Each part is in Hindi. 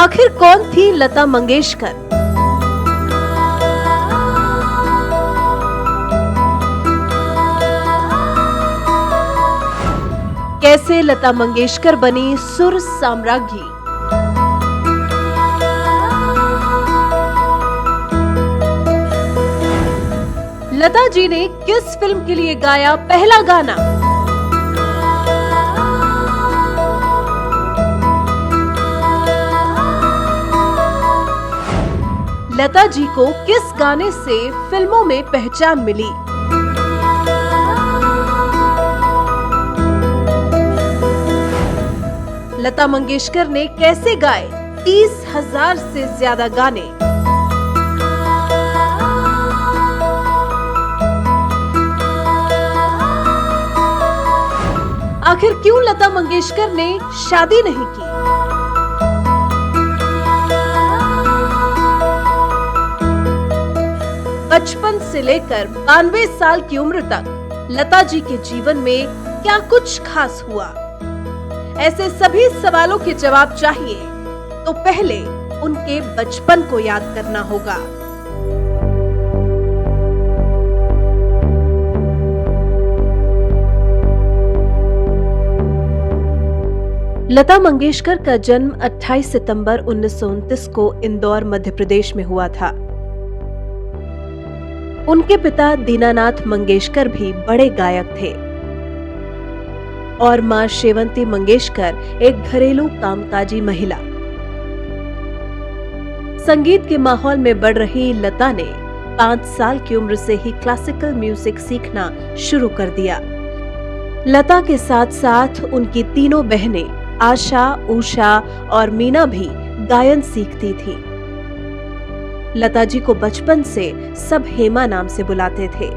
आखिर कौन थी लता मंगेशकर? कैसे लता मंगेशकर बनी सुर साम्राज्ञी? लता जी ने किस फिल्म के लिए गाया पहला गाना? लता जी को किस गाने से फिल्मों में पहचान मिली? लता मंगेशकर ने कैसे गाए 30,000 से ज्यादा गाने? आखिर क्यों लता मंगेशकर ने शादी नहीं की? बचपन से लेकर 92 साल की उम्र तक लता जी के जीवन में क्या कुछ खास हुआ? ऐसे सभी सवालों के जवाब चाहिए तो पहले उनके बचपन को याद करना होगा। लता मंगेशकर का जन्म 28 सितंबर 1929 को इंदौर मध्य प्रदेश में हुआ था। उनके पिता दीनानाथ मंगेशकर भी बड़े गायक थे और मां शेवंती मंगेशकर एक घरेलू कामकाजी महिला। संगीत के माहौल में बढ़ रही लता ने 5 साल की उम्र से ही क्लासिकल म्यूजिक सीखना शुरू कर दिया। लता के साथ साथ उनकी तीनों बहनें आशा, उषा और मीना भी गायन सीखती थी। लता जी को बचपन से सब हेमा नाम से बुलाते थे।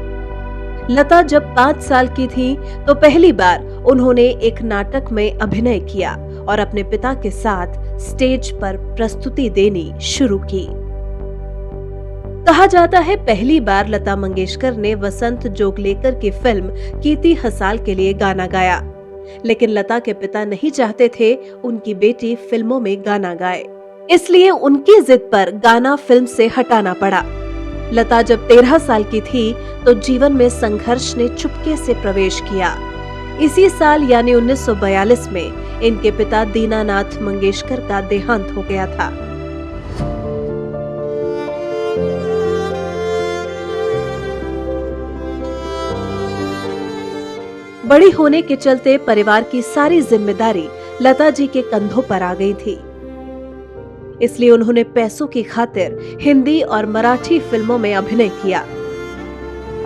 लता जब 5 साल की थी तो पहली बार उन्होंने एक नाटक में अभिनय किया और अपने पिता के साथ स्टेज पर प्रस्तुति देनी शुरू की। कहा जाता है पहली बार लता मंगेशकर ने वसंत जोगलेकर की फिल्म कीर्ति हसाल के लिए गाना गाया, लेकिन लता के पिता नहीं चाहते थे उनकी बेटी फिल्मों में गाना गाए, इसलिए उनकी जिद पर गाना फिल्म से हटाना पड़ा। लता जब 13 साल की थी तो जीवन में संघर्ष ने चुपके से प्रवेश किया। इसी साल यानी 1942 में इनके पिता दीनानाथ मंगेशकर का देहांत हो गया था। बड़ी होने के चलते परिवार की सारी जिम्मेदारी लता जी के कंधों पर आ गई थी, इसलिए उन्होंने पैसों की खातिर हिंदी और मराठी फिल्मों में अभिनय किया।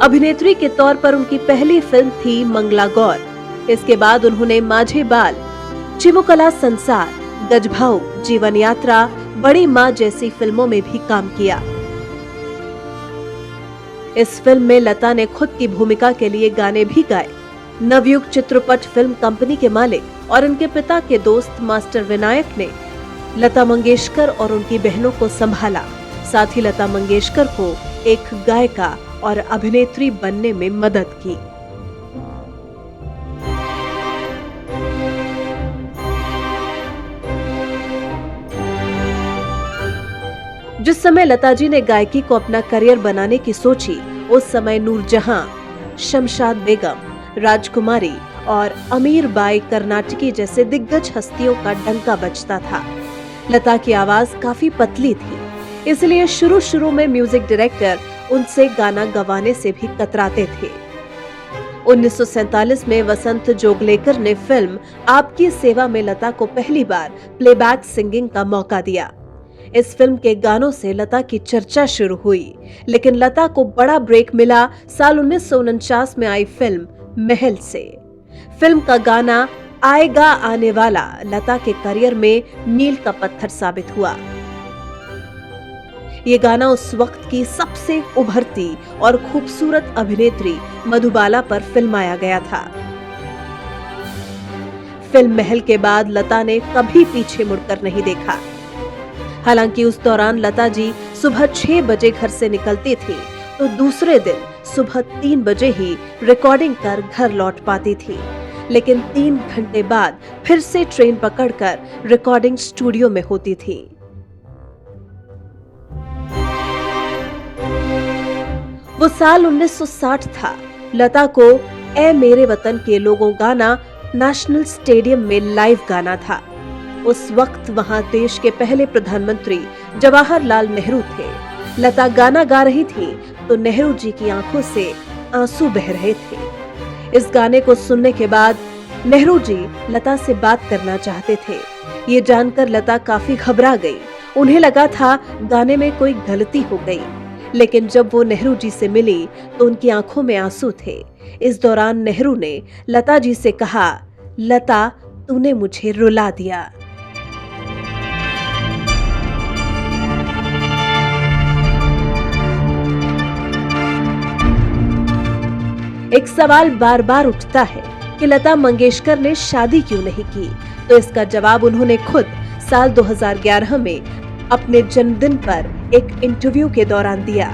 अभिनेत्री के तौर पर उनकी पहली फिल्म थी मंगला गौर। इसके बाद उन्होंने माझे बाल, चिमुकला संसार, गजभाऊ, जीवन यात्रा, बड़ी माँ जैसी फिल्मों में भी काम किया। इस फिल्म में लता ने खुद की भूमिका के लिए गाने भी गाए। नवयुग चित्रपट फिल्म कंपनी के मालिक और उनके पिता के दोस्त मास्टर विनायक ने लता मंगेशकर और उनकी बहनों को संभाला। साथ ही लता मंगेशकर को एक गायिका और अभिनेत्री बनने में मदद की। जिस समय लता जी ने गायकी को अपना करियर बनाने की सोची, उस समय नूरजहां, शमशाद बेगम, राजकुमारी और अमीर बाई कर्नाटकी जैसे दिग्गज हस्तियों का डंका बजता था। लता की आवाज काफी पतली थी, इसलिए शुरू में म्यूजिक डायरेक्टर उनसे गाना गवाने से भी कतराते थे। 1947 में वसंत जोगलेकर ने फिल्म आपकी सेवा में लता को पहली बार प्लेबैक सिंगिंग का मौका दिया। इस फिल्म के गानों से लता की चर्चा शुरू हुई, लेकिन लता को बड़ा ब्रेक मिला साल 1949 में आई फिल्म महल से। फिल्म का गाना आएगा आने वाला लता के करियर में मील का पत्थर साबित हुआ। ये गाना उस वक्त की सबसे उभरती और खूबसूरत अभिनेत्री मधुबाला पर फिल्माया गया था। फिल्म महल के बाद लता ने कभी पीछे मुड़कर नहीं देखा। हालांकि उस दौरान लता जी सुबह 6 बजे घर से निकलती थी तो दूसरे दिन सुबह 3 बजे ही रिकॉर्डिंग कर घर लौट पाती थी, लेकिन 3 घंटे बाद फिर से ट्रेन पकड़कर रिकॉर्डिंग स्टूडियो में होती थी। वो साल 1960 था। लता को ए मेरे वतन के लोगों गाना नेशनल स्टेडियम में लाइव गाना था। उस वक्त वहां देश के पहले प्रधानमंत्री जवाहरलाल नेहरू थे। लता गाना गा रही थी तो नेहरू जी की आंखों से आंसू बह रहे थे। इस गाने को सुनने के बाद नेहरू जी लता से बात करना चाहते थे। ये जानकर लता काफी घबरा गई। उन्हें लगा था गाने में कोई गलती हो गई, लेकिन जब वो नेहरू जी से मिली तो उनकी आंखों में आंसू थे। इस दौरान नेहरू ने लता जी से कहा, लता तूने मुझे रुला दिया। एक सवाल बार बार उठता है कि लता मंगेशकर ने शादी क्यों नहीं की, तो इसका जवाब उन्होंने खुद साल 2011 में अपने जन्मदिन पर एक इंटरव्यू के दौरान दिया।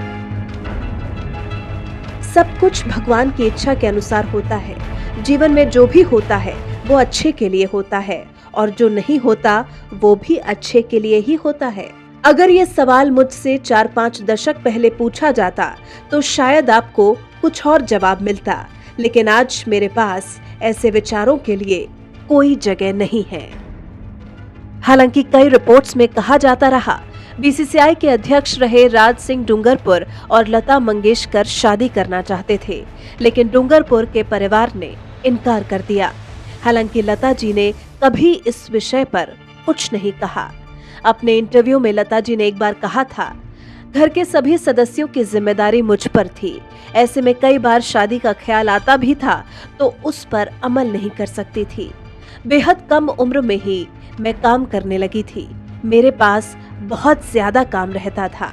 सब कुछ भगवान की इच्छा के अनुसार होता है। जीवन में जो भी होता है वो अच्छे के लिए होता है, और जो नहीं होता वो भी अच्छे के लिए ही होता है। अगर ये सवाल मुझसे 4-5 दशक पहले पूछा जाता तो शायद आपको कुछ और जवाब मिलता, लेकिन आज मेरे पास ऐसे विचारों के लिए कोई जगह नहीं है। हालांकि कई रिपोर्ट्स में कहा जाता रहा बीसीसीआई के अध्यक्ष रहे राज सिंह डूंगरपुर और लता मंगेशकर शादी करना चाहते थे, लेकिन डूंगरपुर के परिवार ने इनकार कर दिया। हालांकि लता जी ने कभी इस विषय पर कुछ नहीं कहा। अपने इंटरव्यू में लता जी ने एक बार कहा था, घर के सभी सदस्यों की जिम्मेदारी मुझ पर थी। ऐसे में कई बार शादी का ख्याल आता भी था तो उस पर अमल नहीं कर सकती थी। बेहद कम उम्र में ही मैं काम करने लगी थी। मेरे पास बहुत ज्यादा काम रहता था।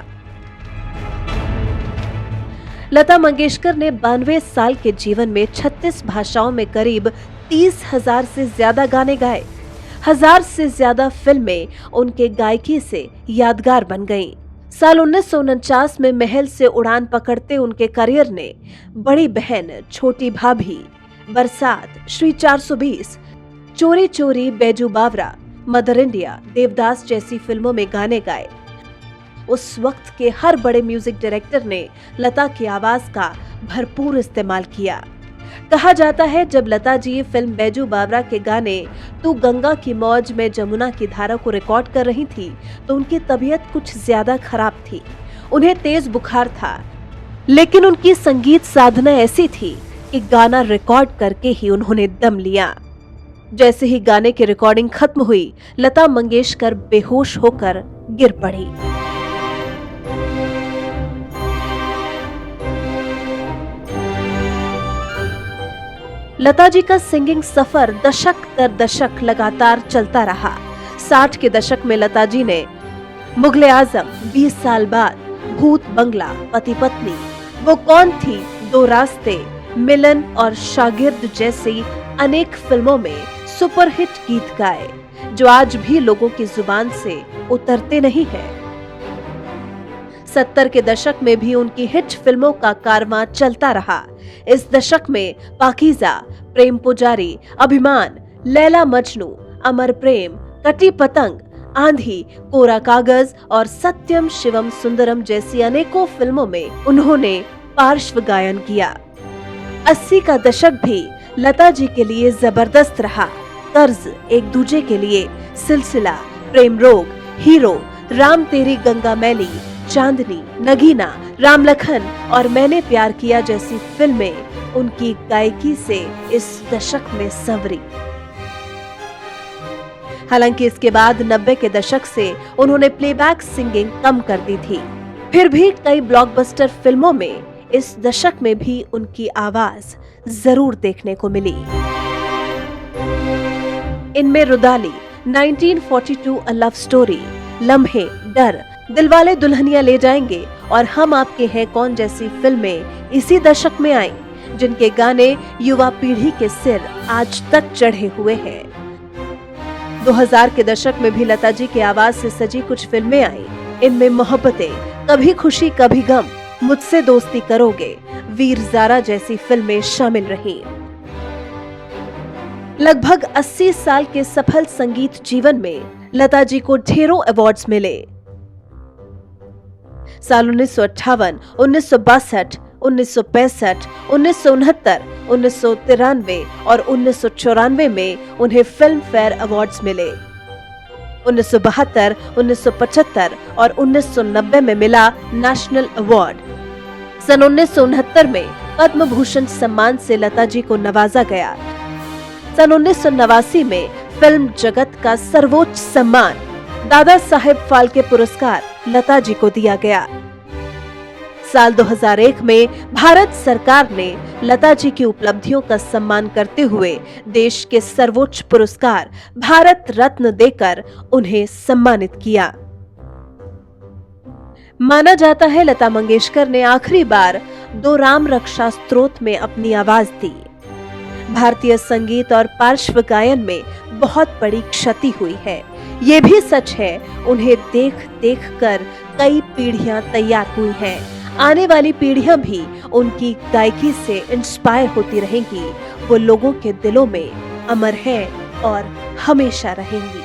लता मंगेशकर ने 92 साल के जीवन में 36 भाषाओं में करीब 30,000 से ज्यादा गाने गाए। 1000 से ज्यादा फिल्में उनके गायकी से यादगार बन गईं। साल 1949 में महल से उड़ान पकड़ते उनके करियर ने बड़ी बहन, छोटी भाभी, बरसात, श्री 420, चोरी चोरी, बैजू बावरा, मदर इंडिया, देवदास जैसी फिल्मों में गाने गाए। उस वक्त के हर बड़े म्यूजिक डायरेक्टर ने लता की आवाज का भरपूर इस्तेमाल किया। कहा जाता है जब लता जी फिल्म बैजू बावरा के गाने तू गंगा की मौज में जमुना की धारा को रिकॉर्ड कर रही थी तो उनकी तबीयत कुछ ज्यादा खराब थी। उन्हें तेज बुखार था, लेकिन उनकी संगीत साधना ऐसी थी कि गाना रिकॉर्ड करके ही उन्होंने दम लिया। जैसे ही गाने की रिकॉर्डिंग खत्म हुई, लता मंगेशकर बेहोश होकर गिर पड़ी। लता जी का सिंगिंग सफर दशक दर दशक लगातार चलता रहा। 60 के दशक में लता जी ने मुगले आजम, 20 साल बाद, भूत बंगला, पति पत्नी, वो कौन थी, दो रास्ते, मिलन और शागिर्द जैसी अनेक फिल्मों में सुपरहिट गीत गाए जो आज भी लोगों की जुबान से उतरते नहीं हैं। 70 के दशक में भी उनकी हिट फिल्मों का कारवां चलता रहा। इस दशक में पाकीज़ा, प्रेम पुजारी, अभिमान, लैला मजनू, अमर प्रेम, कटी पतंग, आंधी, कोरा कागज और सत्यम शिवम सुंदरम जैसी अनेकों फिल्मों में उन्होंने पार्श्व गायन किया। 80 का दशक भी लता जी के लिए जबरदस्त रहा। कर्ज, एक दूजे के लिए, सिलसिला, प्रेम रोग, हीरो, राम तेरी गंगा मैली, चांदनी, नगीना, राम लखन और मैंने प्यार किया जैसी फिल्में उनकी गायकी से इस दशक में संवरी। हालांकि इसके बाद 90 के दशक से उन्होंने प्लेबैक सिंगिंग कम कर दी थी। फिर भी कई ब्लॉकबस्टर फिल्मों में इस दशक में भी उनकी आवाज जरूर देखने को मिली। इनमें रुदाली, 1942 अ लव स्टोरी, लम्हे, डर, दिलवाले दुल्हनिया ले जाएंगे और हम आपके हैं कौन जैसी फिल्में इसी दशक में आईं, जिनके गाने युवा पीढ़ी के सिर आज तक चढ़े हुए हैं। 2000 के दशक में भी लता जी की आवाज से सजी कुछ फिल्में आईं। इनमें मोहब्बतें, कभी खुशी कभी गम, मुझसे दोस्ती करोगे, वीर ज़ारा जैसी फिल्में शामिल रहीं। लगभग 80 साल के सफल संगीत जीवन में लता जी को ढेरों अवार्ड्स मिले। साल 1958, 1962, 1965, 1969, 1993 और 1994 में उन्हें फिल्म फेयर अवार्ड्स मिले। 1972, 1975 और 1990 में मिला नेशनल अवार्ड। सन 1969 में पद्म भूषण सम्मान से लता जी को नवाजा गया। सन 1989 में फिल्म जगत का सर्वोच्च सम्मान दादा साहेब फाल्के पुरस्कार लता जी को दिया गया। साल 2001 में भारत सरकार ने लता जी की उपलब्धियों का सम्मान करते हुए देश के सर्वोच्च पुरस्कार भारत रत्न देकर उन्हें सम्मानित किया। माना जाता है लता मंगेशकर ने आखिरी बार दो राम रक्षा स्तोत्र में अपनी आवाज दी। भारतीय संगीत और पार्श्व गायन में बहुत बड़ी क्षति हुई है। ये भी सच है उन्हें देख देख कर कई पीढ़ियां तैयार हुई हैं। आने वाली पीढ़ियां भी उनकी गायकी से इंस्पायर होती रहेंगी। वो लोगों के दिलों में अमर हैं और हमेशा रहेंगी।